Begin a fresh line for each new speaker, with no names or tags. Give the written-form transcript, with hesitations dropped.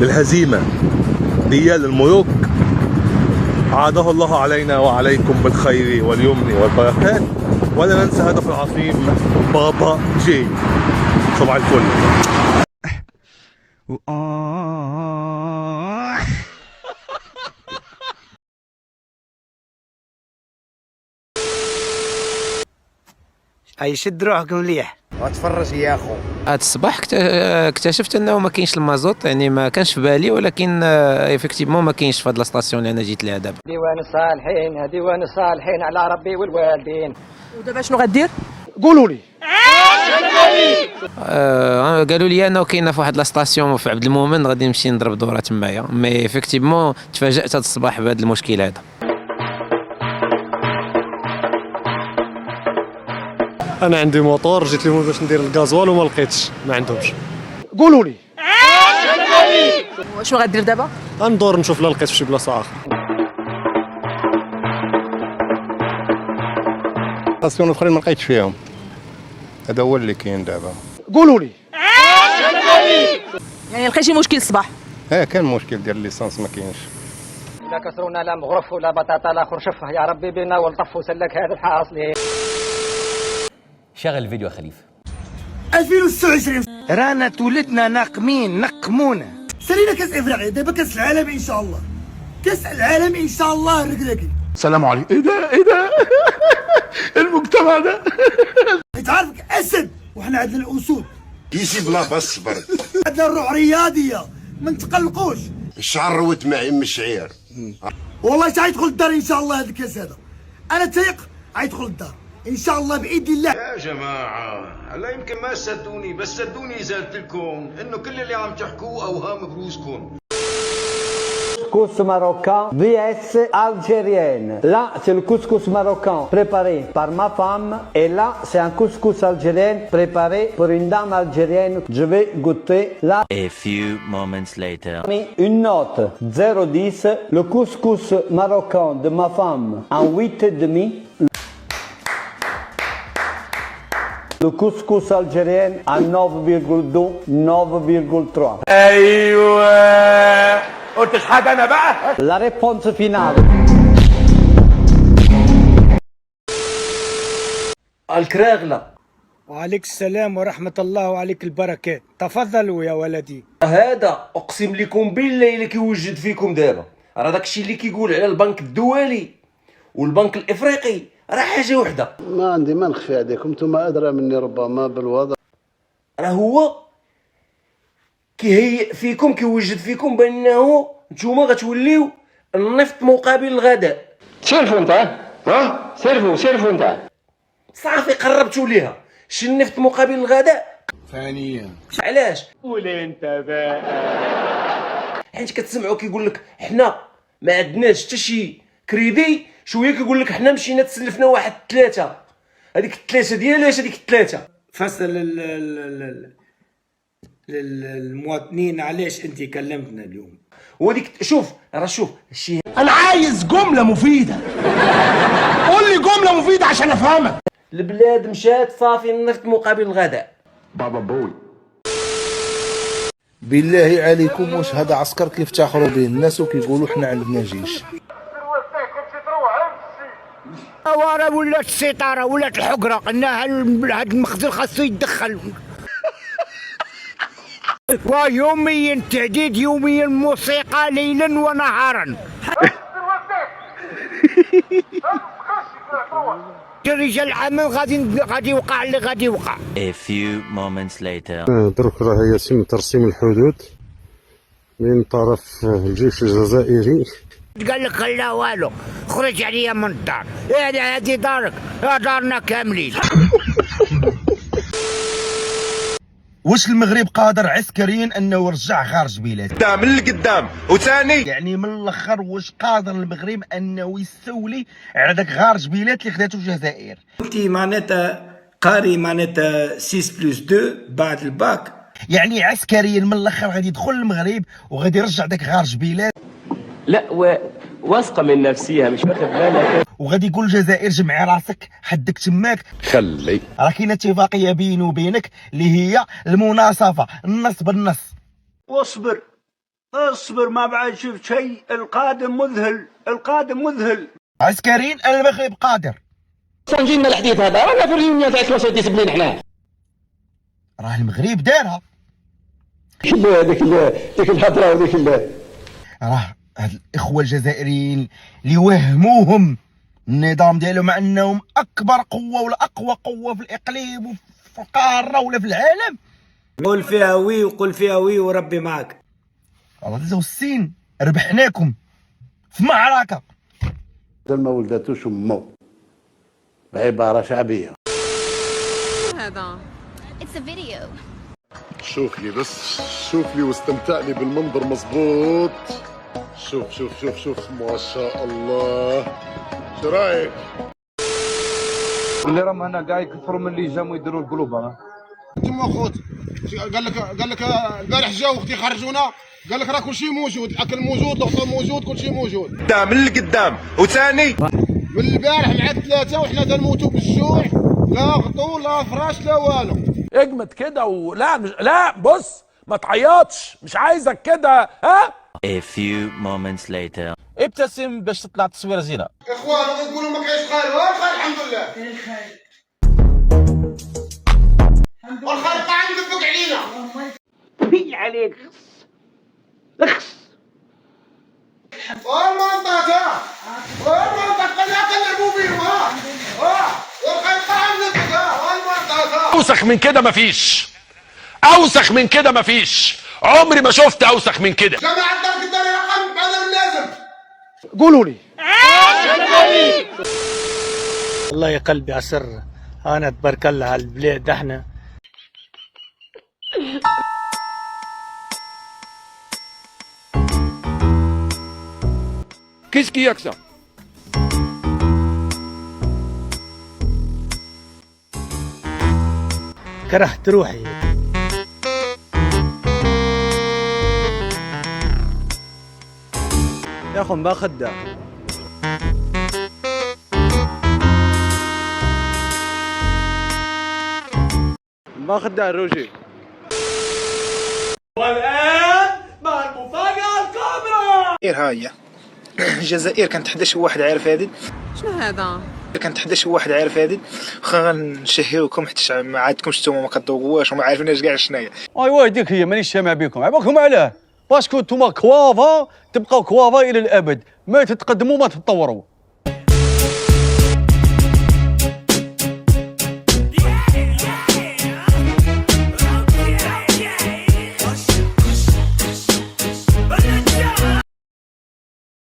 بالهزيمة ديال الملوك عاده الله علينا وعليكم بالخير واليمن والبركات، ولا ننسى هدف العظيم بابا جي. صباح الفل.
اي شد روحكم مليح
وتفرج يا اخو.
هذا الصباح اكتشفت انه ما كاينش المازوت، يعني ما كانش في بالي، ولكن ايفيكتيفمون ما كاينش في هذه لاستاسيون اللي انا جيت لها دابا.
ديوان الصالحين ديوان الصالحين على ربي والوالدين.
ودابا شنو غدير؟
قولوا لي.
قالوا لي انه كاينه في واحد لاستاسيون في عبد المؤمن، غادي نمشي نضرب دوره تمايا، مي ايفيكتيفمون تفاجات هذا الصباح بهذا المشكل هذا.
انا عندي موطور، جيت لهم باش ندير الغازوال وما لقيتش، ما عندهمش.
قولوا لي.
شنو غدير دابا؟
غندور نشوف لا لقيت في شي بلاصه اخرى.
ستاسيون اخرين ما لقيتش فيهم، هذا هو اللي كاين دابا.
قولوا لي.
يعني لقيتي مشكل الصباح؟
كان مشكل ديال الليسانس ما كاينش.
لا كسرونا لا مغرف ولا بطاطا لا خرشفه، يا ربي بينا والطف وسلك هذا الحاصل.
شغل الفيديو يا خليفه.
2026 رانا تولدنا ناقمين نقمونا.
سالينا كاس افريقيا، دابا كاس العالم ان شاء الله. كاس العالم ان شاء الله الركراكي.
السلام عليكم. ايه ده المجتمع ده.
انت عارفك اسد وحنا عندنا الاسود.
يسيب لا بس برد.
عندنا الروح رياضيه، ما نتقلقوش.
الشعر روت معي من الشعير.
والله حيدخل الدار ان شاء الله هذا الكاس هذا. انا تايق حيدخل الدار ان شاء الله باذن الله.
يا جماعه هلا يمكن ما صدقوني، بس صدقوني اذا قلت لكم انه كل اللي عم تحكوه اوهام بروسكم.
Couscous marocain vs algérienne. Là, c'est le couscous marocain préparé par ma femme. Et là, c'est un couscous algérien préparé pour une dame algérienne. Je vais goûter là.
A few moments later.
Une note 0,10. Le couscous marocain de ma femme, un 8,5. Le couscous algérien à 9,2, 9,3.
ايوه قلتش حاجه انا بقى.
La réponse finale.
الكراغلة. وعليك السلام ورحمة الله وعليك البركات. تفضلوا يا ولدي.
هذا اقسم لكم بالله الا كيوجد فيكم دابا، راه داكشي اللي كيقول على البنك الدولي والبنك الافريقي راه حاجه وحده.
ما عندي ما نخفي عليكم، انتم ادرى مني ربما بالوضع.
راه هو كيهيئ فيكم، كيوجد فيكم بانه نتوما غتوليو النفط مقابل الغذاء.
سيرفو انت، ها سيرفو انت.
صافي قربتوا ليها. شي النفط مقابل الغذاء
ثانيا.
علاش؟
قول انت بقى.
حيت كتسمعوا كيقول لك حنا ما عندناش حتى شي كريدي، شويه كيقول لك حنا مشينا تسلفنا واحد 3. هذيك الثلاثه ديالاش هذيك الثلاثه؟
فصل للمواطنين علاش انت كلمتنا اليوم.
وديك شوف الشيء.
انا عايز جمله مفيده. قول لي جمله مفيده عشان افهمك.
البلاد مشات صافي النفط مقابل الغذاء.
بابا بوي.
بالله عليكم واش هذا عسكر كيفتخروا به الناس وكيقولوا حنا عندنا جيش؟
ورا ولات السيطرة ولات الحقرة، قلنا هاد المخزن خاصو يتدخل. ويوميا تعديد، يوميا موسيقى ليلا ونهارا. رجال العمل غادي يوقع اللي غادي يوقع.
A few moments later.
درك راه يتم ترسيم الحدود من طرف الجيش الجزائري.
قال لك لا والو، خرج عليا من الدار. هذه دارك، دارنا كاملين.
واش المغرب قادر عسكريا انه يرجع خارج بلاده؟
قدام من القدام وثاني
يعني من الاخر واش قادر المغرب انه يستولي على داك خارج بلاد اللي خداتو الجزائر؟
انت معناتها قاري معناتها 6+2 بعد الباك.
يعني عسكريا من الاخر غادي يدخل المغرب وغادي يرجع داك خارج بلاد.
لا واثقه من نفسيها، مش واخد بالك.
وغادي يقول الجزائر جمعي راسك حدك تماك.
خلي
راه كاينه اتفاقيه بيني وبينك اللي هي المناصفه، النص بالنص.
واصبر
اصبر ما بعد شفت شيء، القادم مذهل، القادم مذهل.
عسكريين المغرب قادر.
جينا الحديث هذا رانا في الريونيون تاع 3 ديسبلين حنا.
راه المغرب دارها.
ديك الهضره وذيك
راه هاد الاخوه الجزائريين اللي وهموهم النظام ديالهم مع انهم اكبر قوه ولا اقوى قوه في الاقليم وفي القاره ولا في العالم.
قول فيها وي وقول فيها وي وربي معك.
الله دزو السين ربحناكم في معركه.
ما ولدتوش امه بعباره شعبيه.
هذا
It's a video.
شوف لي بس، شوف لي واستمتع لي بالمنظر مزبوط. شوف شوف شوف شوف ما شاء الله. شو رايك؟
اللي راهم هنا كاع يكثروا من اللي جاموا يديروا القلوب. انا
انتم اخوت قال لك البارح جاو اختي خرجونا، قال لك راه كلشي موجود، الاكل موجود، العطور موجود، كلشي موجود.
قدام من القدام وثاني
من البارح مع 3 وحنا تنموتوا بالجوع، لا غطو لا فراش لا والو.
اجمد كده لا بص ما تعيطش، مش عايزك كده ها.
A few moments later.
ابتسم باش تطلع تصويره زينه.
اخوان غادي تقولوا ما كاينش خير، والخير الحمد لله. كاين خير. والخير قاعد يدق علينا.
في عليك اخس.
والمنطقة نلعبوا بيهم والخير قاعد يدق والمنطقة.
اوسخ من كده مفيش، اوسخ من كده مفيش، عمري ما شفت اوسخ من كده.
جماعة الدرك الداري رقم بعد من لازم.
قولوا لي
والله يا قلبي أسر، أنا تبارك الله على البلاد احنا.
كيس كي يكسب
كرهت روحي.
يا اخو ما خدام. ما خدام الروجي.
والآن مع المفاجأة الكبرى.
هاي الجزائر كانت 11 واحد عارف هادي.
شنو هذا؟
كانت 11 واحد عارف هادي. واخا غنشهيوكم حتى ما عادكمش نتوما ما كتذوقوهاش وما عارفيناش كاع شناهي.
ايوا هذيك هي مانيش سامع بكم. عباكم علاه؟ باسكو نتوما كوافا تبقاو كوافا الى الابد، ما تتقدموا ما تتطوروا.